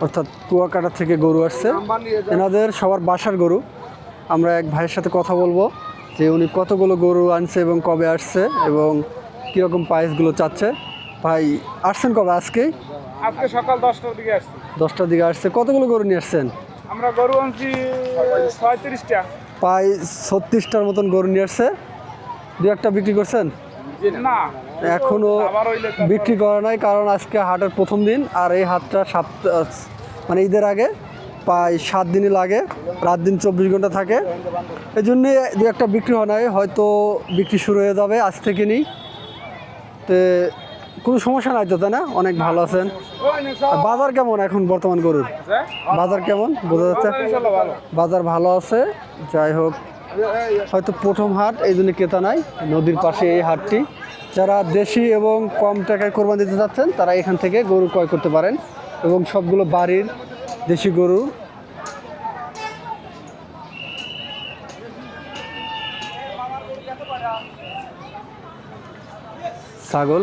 অর্থাৎ কুয়াকাটা থেকে গরু আসছে। এনাদের সবার বাসার গরু। আমরা এক ভাইয়ের সাথে কথা বলবো যে উনি কতগুলো গরু আনছে এবং কবে আসছে এবং কীরকম প্রাইসগুলো চাচ্ছে। ভাই আসছেন কবে? আজকে সকাল 10টার দিকে আসছি। 10টার দিকে আসছে। কতগুলো গরু নিয়ে আসছেন? আমরা গরু আনছি 37টা, প্রায় 36টার মতন গরু নিয়ে আসছে। দু একটা বিক্রি করছেন? না এখনও বিক্রি করা নাই, কারণ আজকে হাটের প্রথম দিন আর এই হাটটা মানে ঈদের আগে প্রায় 7 দিনই লাগে, রাত দিন 24 ঘন্টা থাকে। এই জন্যে দু একটা বিক্রি হয় নাই, হয়তো বিক্রি শুরু হয়ে যাবে আজ থেকে নিই। তো কোনো সমস্যা নাই তো, তাই না? অনেক ভালো আছেন। আর বাজার কেমন এখন বর্তমান গরুর বাজার কেমন বোঝা যাচ্ছে? বাজার ভালো আছে। যাই হোক, হয়তো প্রথম হাট, এই জন্য ক্রেতা নাই। নদীর পাশে এই হাটটি। যারা দেশি এবং কম টাকায় কোরবানি দিতে চাচ্ছেন তারা এখান থেকে গরু ক্রয় করতে পারেন, এবং সবগুলো বাড়ির দেশি গরু। ছাগল